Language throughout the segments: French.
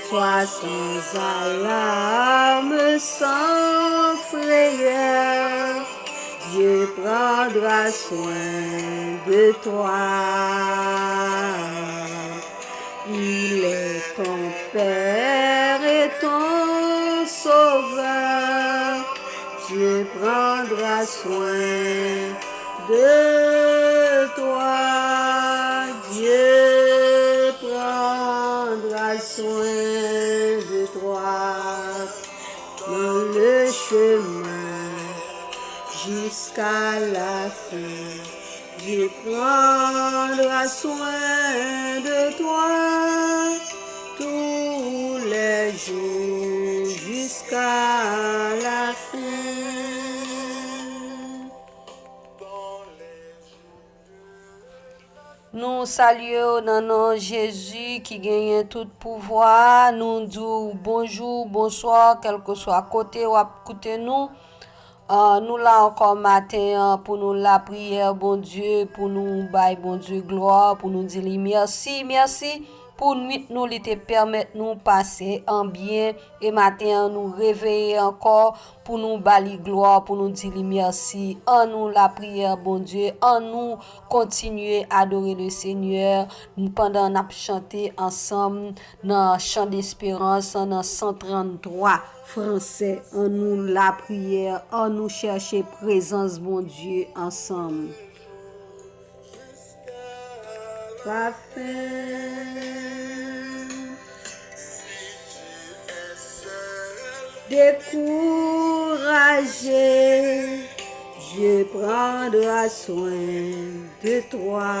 Sois sans alarme, sans frayeur, Dieu prendra soin de toi. Il est ton Père et ton Sauveur, Dieu prendra soin de toi. Dieu prendra soin de toi dans le chemin jusqu'à la fin. Dieu prendra soin de toi tous les jours jusqu'à la fin. Nous saluons dans nom Jésus qui gagne tout pouvoir. Nous disons bonjour, bonsoir, quel que soit côté ou à côté nous. Nous là encore matin pour nous la prière, bon Dieu, pour nous bailler, bon Dieu, gloire, pour nous dire merci, merci. Pour nuit nous l'été permettre nous passer en bien et matin nous réveiller encore pour nous bali gloire pour nous dire merci en nous la prière bon Dieu en nous continuer à adorer le Seigneur pendant n'a chanter ensemble dans chant d'espérance dans 133 français en nous la prière en nous chercher présence bon Dieu ensemble. La découragé, Dieu prendra soin de toi.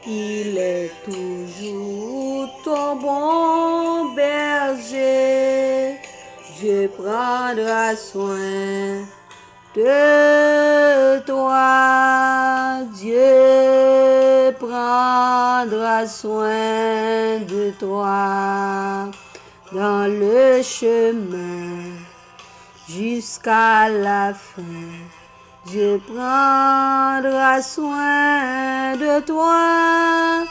Il est toujours ton bon berger, Dieu prendra soin de toi. Dieu prendra soin de toi dans le chemin jusqu'à la fin. Dieu prendra soin de toi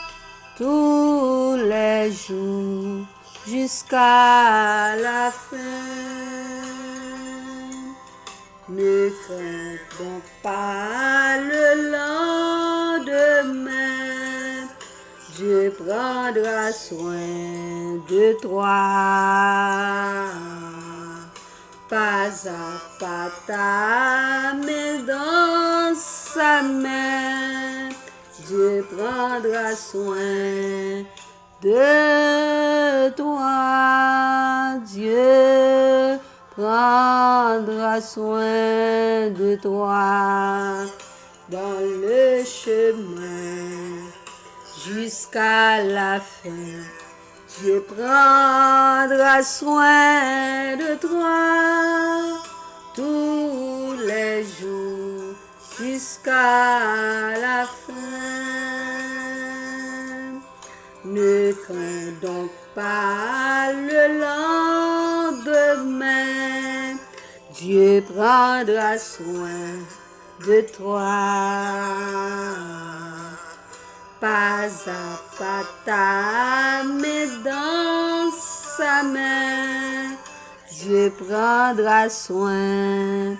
tous les jours jusqu'à la fin. Ne crains donc pas le lendemain, Dieu prendra soin de toi. Pas à pas ta main dans sa main, Dieu prendra soin de toi. Dieu prendra soin de toi dans le chemin jusqu'à la fin. Dieu prendra soin de toi tous les jours jusqu'à la fin. Ne crains donc pas le lendemain, Dieu prendra soin de toi. Pas à pas ta main dans sa main, Dieu prendra soin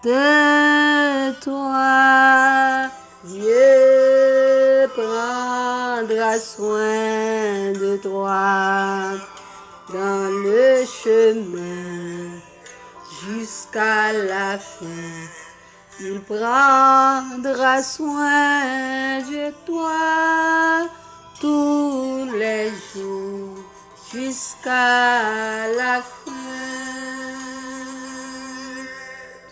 de toi. Dieu prendra soin de toi dans le chemin jusqu'à la fin. Il prendra soin de toi tous les jours jusqu'à la fin.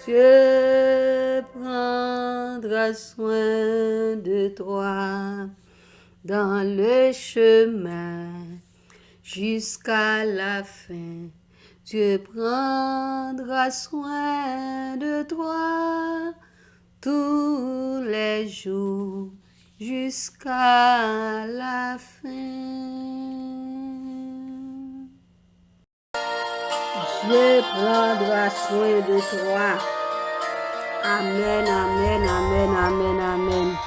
Dieu prendra soin de toi dans le chemin jusqu'à la fin. Dieu prendra soin de toi tous les jours jusqu'à la fin. Dieu prendra soin de toi. Amen, amen, amen, amen, amen.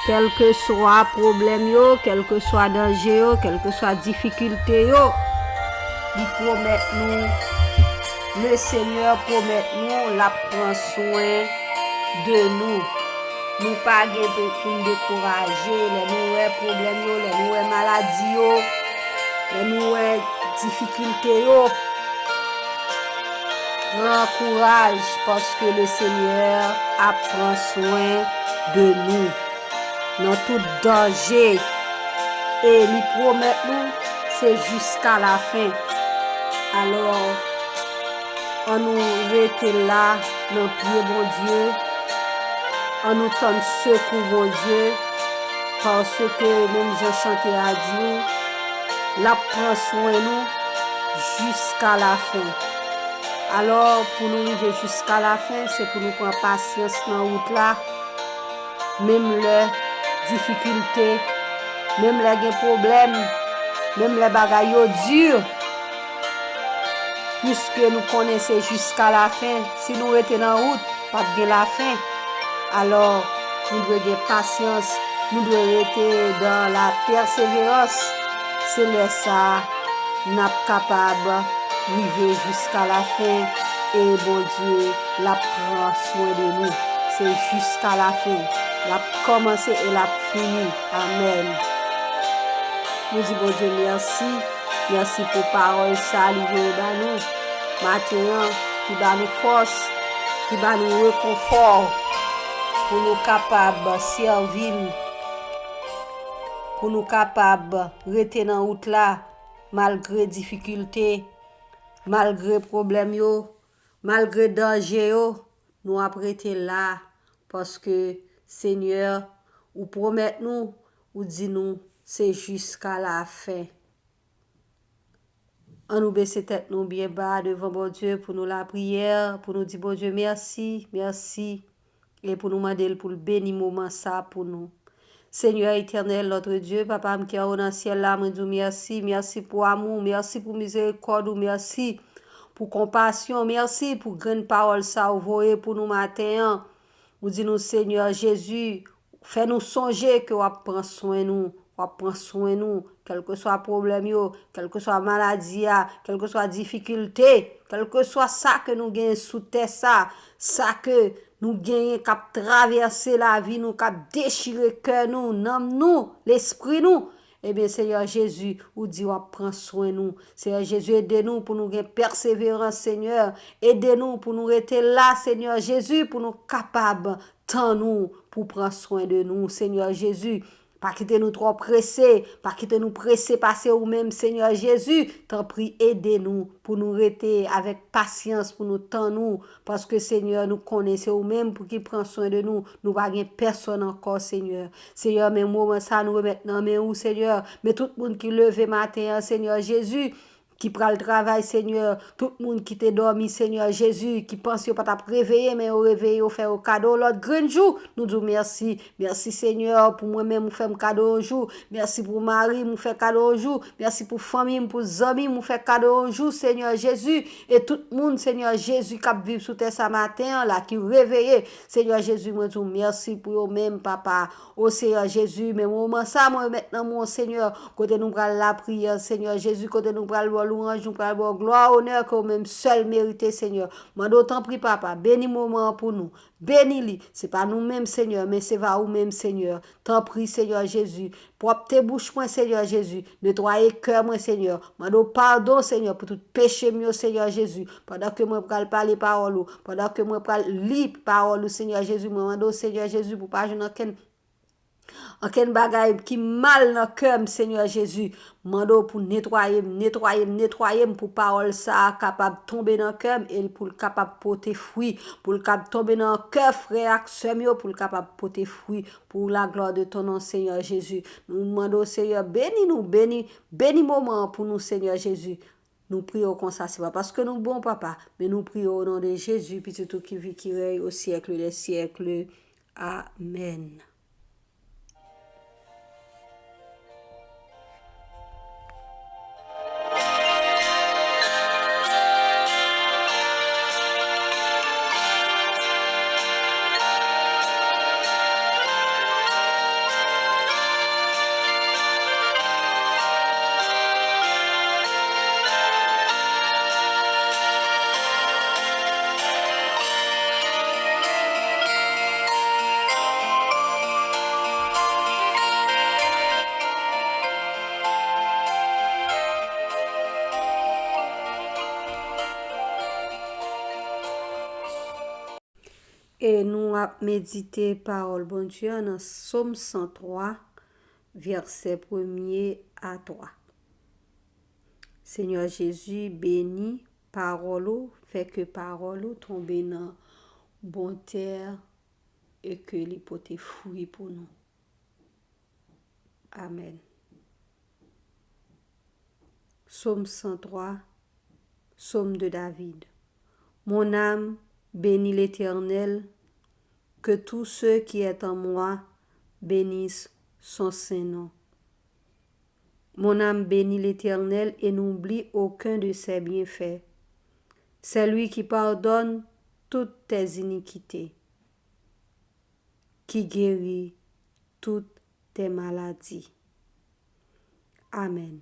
quel que soit problème yo, quel que soit danger yo, quel que soit difficulté yo, il promet nous, le Seigneur promet nous, la prend soin de nous. Nous pas pour nous décourager, les nous problème yo, les nous maladie yo, les nous difficulté yo. Prends courage parce que le Seigneur prend soin de nous dans tout danger et il promet nous c'est jusqu'à la fin. Alors on nous rester là dans pied bon Dieu, on nous tend secours bon Dieu parce que même j'ai chanté à Dieu, la prend soin de nous jusqu'à la fin. Alors, pour nous arriver jusqu'à la fin, c'est pour nous prendre patience dans la route là. Même les difficultés, même les problèmes, même les bagailles durs. Puisque nous connaissons jusqu'à la fin, si nous étions dans la route, pas de la fin. Alors, nous devons avoir patience, nous devons être dans la persévérance. C'est là ça, nous sommes capables d'arriver jusqu'à la fin. Et bon Dieu, la prend soin de nous. C'est jusqu'à la fin. La commencé et la fini. Amen. Nous disons bon Dieu merci. Merci pour parole ça livrée dans nous. Maintenant, qui va nous force, qui va nous réconfort pour nous capables servir, pour nous capables rester dans la route là, malgré difficultés, malgré problèmes yo, malgré danger yo, nous apprêter là parce que Seigneur, ou promet nous, ou dit nous, c'est jusqu'à la fin. On nous baisse tête nous bien bas devant bon Dieu pour nous la prière, pour nous dire bon Dieu merci, merci. Et pour nous demander pour le béni moment ça pour nous. Seigneur éternel, notre Dieu, Papa, qui est dans le ciel là, me dis merci, merci pour amour, merci pour miséricorde, merci pour compassion, merci pour grande parole ça envoyé pour nous matin. Nous disons Seigneur Jésus, fais-nous songer que vous prenez soin de nous. Prends soin de nous, quel que soit le problème, quel que soit la maladie, quel que soit la difficulté, quel que soit ça que nous gagnons sous terre, ça que nous gagnons, qui traverser la vie, nous, qui déchirer le cœur, nous, l'esprit, nous. Eh bien, Seigneur Jésus, ou dit, prends soin de nous. Seigneur Jésus, aidez-nous pour nous gagner persévérance, Seigneur. Aidez-nous pour nous rester là, Seigneur Jésus, pour nous capables, tant nous, pour prendre soin de nous, Seigneur Jésus. Pas quitter nous trop pressés, pas quitter nous pressés passer ou même Seigneur Jésus, t'en prie aidez-nous pour nous rester avec patience pour nous tendre nous parce que Seigneur nous connaissons ou même pour qu'il prend soin de nous, nous pas personne encore Seigneur. Seigneur même moment ça nous remettre dans main ou Seigneur, mais tout le monde qui levé matin Seigneur Jésus qui prend le travail, Seigneur, tout le monde qui t'est dormi, Seigneur Jésus, qui pense pas t'a réveiller, mais au réveil, au faire au cadeau, l'autre grand jour, nous disons merci. Merci, Seigneur, pour moi-même, nous faire cadeau un jour. Merci pour Marie, nous faire cadeau un jour. Merci pour famille, pour amis, nous faire cadeau un jour, Seigneur Jésus. Et tout le monde, Seigneur Jésus, qui vit sous terre ce matin, là, qui réveillé. Seigneur Jésus, moi, dis merci pour eux-mêmes, papa. Oh, Seigneur Jésus, mais moment ça, moi, maintenant, mon Seigneur, côté nous prenons la prière, Seigneur Jésus, côté nous prenons louange, nous prenons gloire, honneur que vous-même seul méritez, Seigneur. Moi, d'autant prie, papa, bénis moment pour nous. Bénis-les. C'est pas nous-mêmes, Seigneur, mais c'est va vous-même, Seigneur. T'en prie, Seigneur Jésus. Propre tes bouches, moi, Seigneur Jésus. Nettoyez cœur, moi, Seigneur. Moi, pardon, Seigneur, pour tout péché, mieux, Seigneur Jésus. Pendant que moi, je parler parole, pendant que moi, je lire parole, Seigneur Jésus, moi, Seigneur Jésus, pour pas jouer aucun bagay qui mal dans cœur Seigneur Jésus mando pour nettoyer pour parole ça capable tomber dans cœur et pour capable porter fruit pour capable tomber dans cœur frère sœur pour capable porter fruit pour la gloire de ton nom Seigneur Jésus nous demandons Seigneur bénis moment pour nous Seigneur Jésus. Nous prions comme ça, c'est pas parce que nous bon papa, mais nous prions au nom de Jésus, puis tout qui vit qui règne au siècle des siècles. Amen. ap medite parole bon Dieu dans Somme 103, verset 1er à 3. Seigneur Jésus, bénis parole ou, fait que parole ou tombe dans bon terre et que li pote fruit pour nous. Amen. Psaume 103, Psaume de David. Mon âme bénit l'Éternel, que tous ceux qui est en moi bénissent son saint nom. Mon âme bénit l'Éternel et n'oublie aucun de ses bienfaits. C'est lui qui pardonne toutes tes iniquités, qui guérit toutes tes maladies. Amen.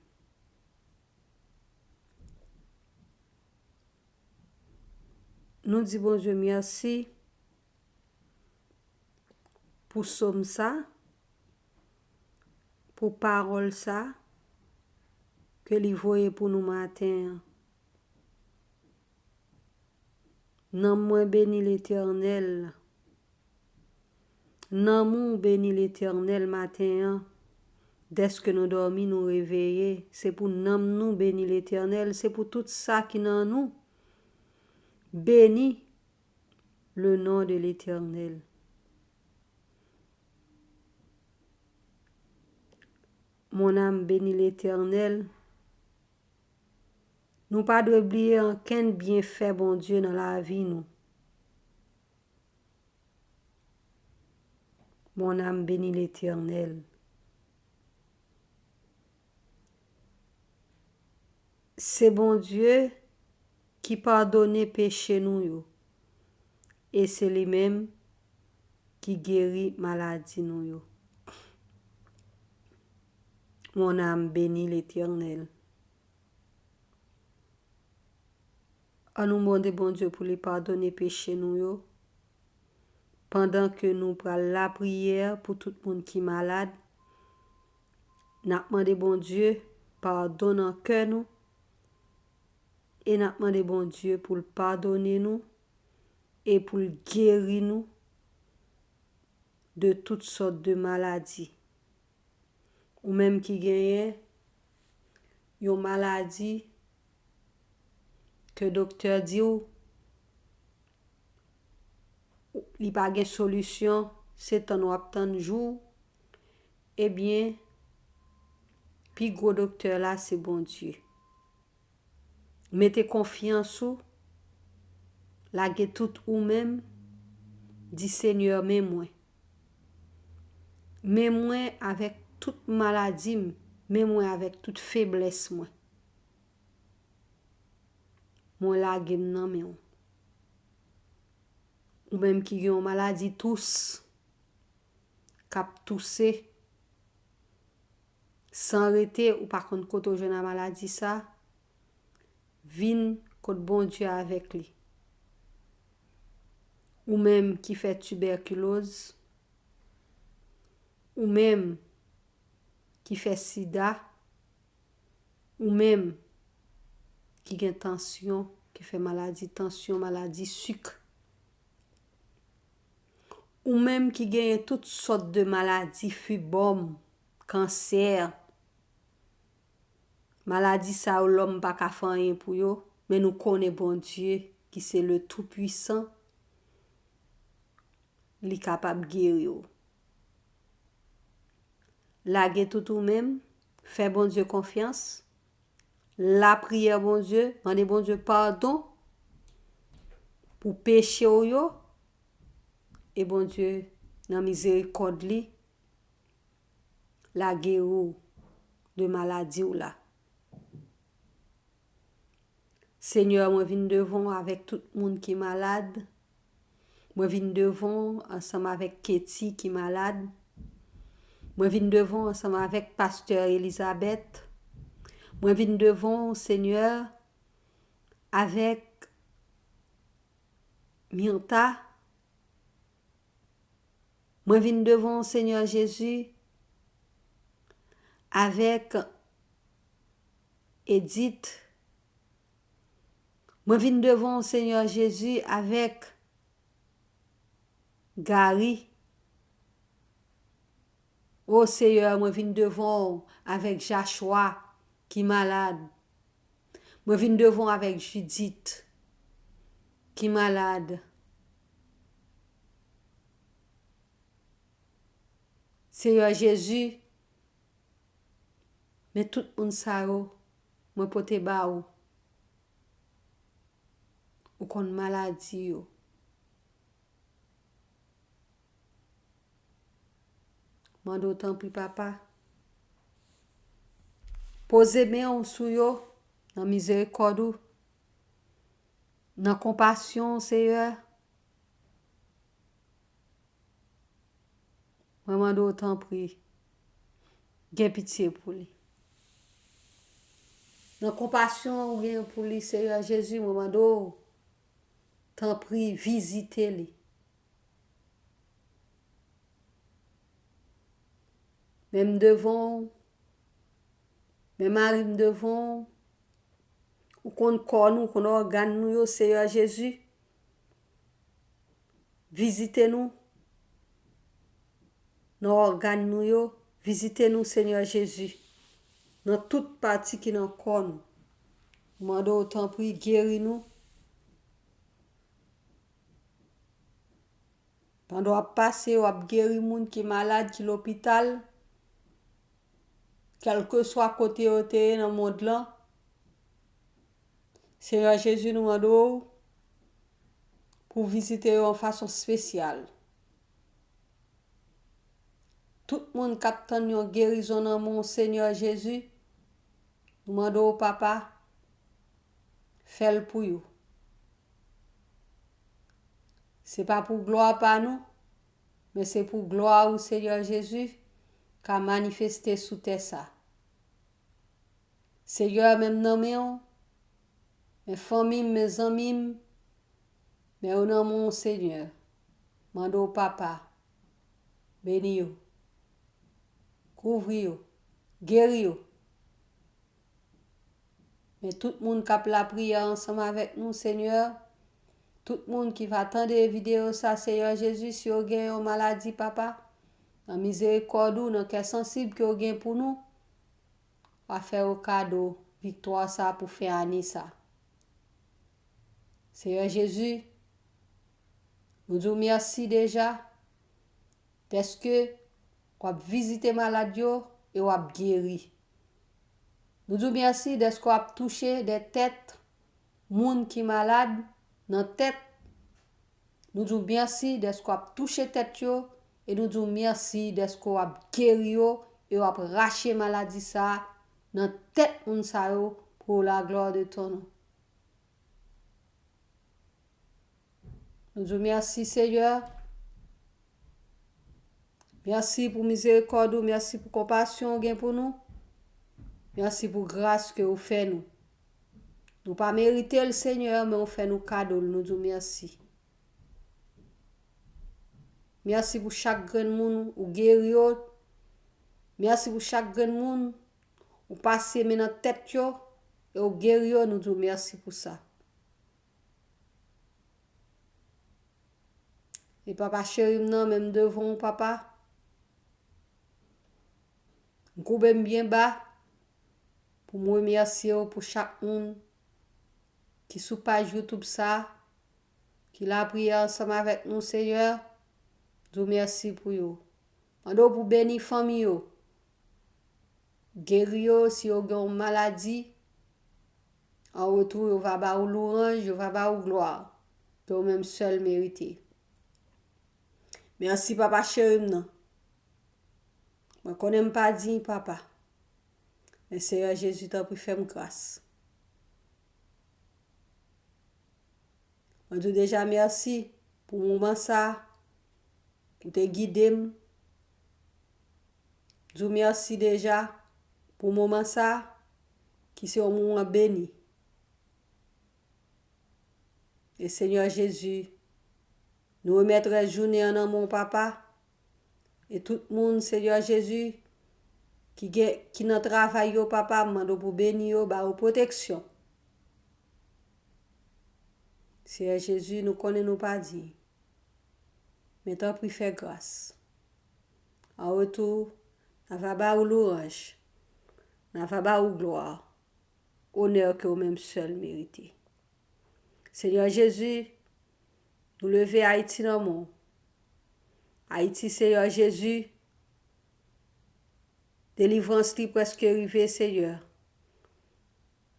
Nous disons bon Dieu merci pour somme ça, pour parole ça, que li voye pour nous matin. Nan moi béni l'Éternel. Nan mon béni l'Éternel matin. Dès que nous dormons, nous réveillons. C'est pour nous béni l'Éternel. C'est pour tout ça qui dans nous. Bénis le nom de l'Éternel. Mon âme bénit l'Éternel. Nous pas d'oublier aucun bienfait bon Dieu dans la vie nous. Mon âme bénit l'Éternel. C'est bon Dieu qui pardonne péché nous yo. Et c'est lui-même qui guérit maladie nous yo. Mon âme bénit l'Éternel. À nous demander bon Dieu pour lui pardonner péché nous yo. Pendant que nous prenons la prière pour tout le monde qui est malade, nous demandons bon Dieu pardonne en cœur nous. Et nous demandons bon Dieu pour le pardonner nous et pour le guérir nous de toutes sortes de maladies. Ou même qui gagne une maladie que le docteur dit ou il n'y a pas de solution, c'est un ou attendre jour, eh bien, puis gros docteur là, c'est bon Dieu. Mettez confiance ou, lagez tout ou même, dit Seigneur, mets-moi. Mets-moi avec toute maladie, mets-moi avec toute faiblesse, moi. Moi lagez nan men ou. Ou même qui ont maladie tous, cap tousser, sans arrêter ou par contre quand on jeune maladie ça, vin côté bon Dieu avec lui. Ou même qui fait tuberculose, ou même qui fait sida, ou même qui a tension, qui fait maladie tension, maladie sucre, ou même qui gagne toutes sortes de maladies, fibome, cancer, maladie ça ou l'homme pas ka faire rien pour yo, mais nous connaissons bon Dieu qui c'est le tout puissant, li capable guérir. Lagez tout ou même, fait bon Dieu confiance, la prière bon Dieu, demandez bon Dieu pardon pour péché ou yo, et bon Dieu dans miséricorde li, la guérir de maladie ou là. Seigneur, moi vinn devant avec tout le monde qui est malade. Moi vinn devant ensemble avec Ketty qui est malade. Moi vinn devant ensemble avec pasteur Elisabeth. Moi vinn devant Seigneur avec Myrta. Moi vinn devant Seigneur Jésus avec Edith. Moi vinn devant Seigneur Jésus avec Gary. Oh Seigneur, moi viens devant avec Joshua qui est malade. Moi viens devant avec Judith qui est malade. Seigneur Jésus, mais tout le monde ça, moi pote ba ou kon maladie yo. Mando tant pri papa. Pose main sou yo dans miséricorde, dans compassion, Seigneur. Moi mando tant pri. Gen pitié pour lui. Dans compassion ou bien pour lui, Seigneur Jésus, moi mando tant pri visiter lui. Même devant, même arrive devant, ou qu'on corps nous, qu'on organe nous, yo, Seigneur Jésus. Visitez-nous. Nos organes nous, yo. Visitez-nous, Seigneur Jésus. Dans toute partie qui nous corps nous. Demande autant pour guérir nous. Pendant qu'on passe, on a guéri moun qui est malade, qui est l'hôpital. Quel que soit côté où tu es dans le monde là. Seigneur Jésus nous demande pour visiter en façon spéciale. Tout le monde qui attend une guérison dans mon Seigneur Jésus, nous demandons au papa, fais-le pour vous. Ce n'est pas pour gloire par nous, mais c'est pour gloire au Seigneur Jésus qui a manifesté sous terre ça. Seigneur, même dans mes familles, mes amis, mais au nom de mon Seigneur, demandons au papa, bénis-vous, couvrez-vous, guéris-vous. Mais tout le monde qui a la prière ensemble avec nous, Seigneur, tout le monde qui va attendre les vidéos, ça, Seigneur Jésus, si vous avez une maladie, papa, dans miséricorde, dans le cœur sensible que vous avez pour nous, on va faire un cadeau, victoire, ça, pour faire année, ça. Seigneur Jésus, nous disons merci déjà, parce que vous avez visité malade et vous avez guéri. Nous disons merci de ce qu'on a touché des têtes, moun qui malade, dans tête. Nous disons merci de ce qu'on a touché tête yo, et nous disons merci de ce qu'on a guéri yo, et on a raché maladie ça, dans tête moun sa yo, pour la gloire de ton nom. Nous disons merci Seigneur. Merci pour miséricorde, merci pour compassion pour nous. Merci pour grâce que vous faites nous. Nous pas mériter le Seigneur, mais vous faites nous cadeau, nous disons merci. Merci pour chaque grand monde ou guéri. Merci pour chaque grand monde ou passer maintenant tête yo et ou guéri, nous disons merci pour ça. Et papa chéri, non, même devant papa. Nous bien bas pour me remercier pour chaque monde qui sous page YouTube ça, qui l'a prié ensemble avec nous, Seigneur. Je vous remercie pour vous. Mando pour bénir famille yo. Guérir si vous avez une maladie. En retour, vous va ba ou louange, vous va ba ou gloire. Que vous même seul méritez. Merci papa chéri non. Moi connais pas dire papa. Mais Seigneur Jésus t'a pris faire grâce. Je dis déjà merci pour le moment ça, pour te guider. Je dis merci déjà pour le moment ça, qui c'est un moment béni. Et Seigneur Jésus, nous remettre la journée en mon papa. Et tout le monde, Seigneur Jésus, qui n'a travail au papa, mando pour bénir, ba protection. Seigneur Jésus, nous connaissons pas dit. Maintenant, puis faire grâce. En retour, nous va ou louange, nous va ou gloire, honneur que vous-même seul méritez. Seigneur Jésus, nous lever Haïti dans le monde. Haïti, Seigneur Jésus, délivrance qui presque arrivée, Seigneur.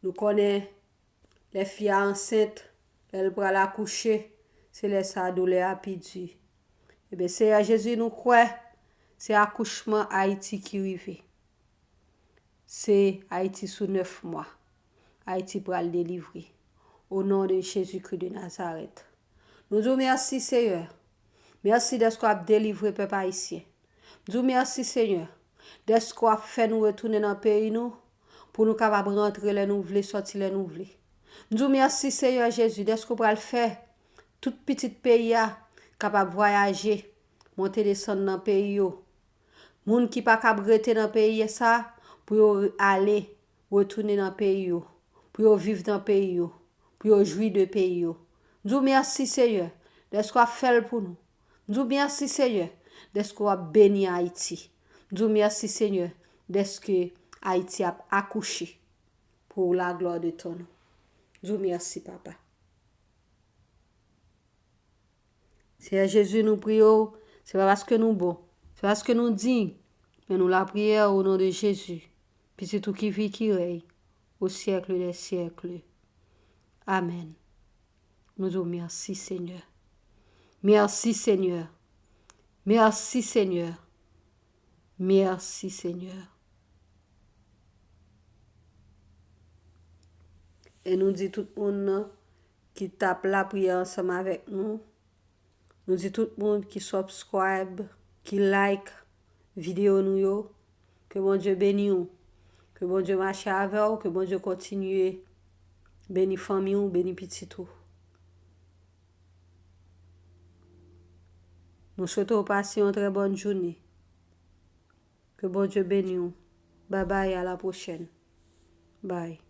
Nous connaissons les filles enceintes, elles pour accoucher, c'est les ça douleur a pidou. Eh bien, Seigneur Jésus, nous croyons, c'est accouchement Haïti qui arrive. C'est Haïti sous 9 mois. Haïti pour le délivrer. Au nom de Jésus-Christ de Nazareth. Nous disons merci, Seigneur. Merci de ce qu'on a délivré peuple haïtien. Nous disons merci, Seigneur. De ce qu'on a fait nous retourner dans le pays, nous, pour nous capables de rentrer les nous voulons, sortir les nous voulons. Nous disons merci, Seigneur Jésus, de ce qu'on va le faire. Tout petit pays capable de voyager, monter, descendre dans le pays. Moun qui pas capable rester dans le pays ça pour aller retourner dans le pays, pour vivre dans le pays, pour jouir de pays. Nous merci Seigneur de ce qu'on a fait pour nous. Nous merci Seigneur de ce qu'on a béni Haïti. Nous merci Seigneur de ce que Haïti a accouché pour la gloire de ton nom. Nous merci papa. Seigneur Jésus, nous prions, c'est pas parce que nous bon, c'est parce que nous dignes, mais nous la prière au nom de Jésus, puis c'est tout qui vit, qui règne, au siècle des siècles. Amen. Nous disons merci Seigneur. Merci Seigneur. Merci Seigneur. Merci Seigneur. Et nous dit tout le monde qui tape la prière ensemble avec nous. Nous dit tout le monde qui subscribe, qui like vidéo nous yo. Que bon Dieu bénisse vous. Que bon Dieu marche avec vous. Que bon Dieu continue. Béni famille ou, béni petit tout. Nous souhaitons passer une très bonne journée. Que bon Dieu bénisse vous. Bye bye, à la prochaine. Bye.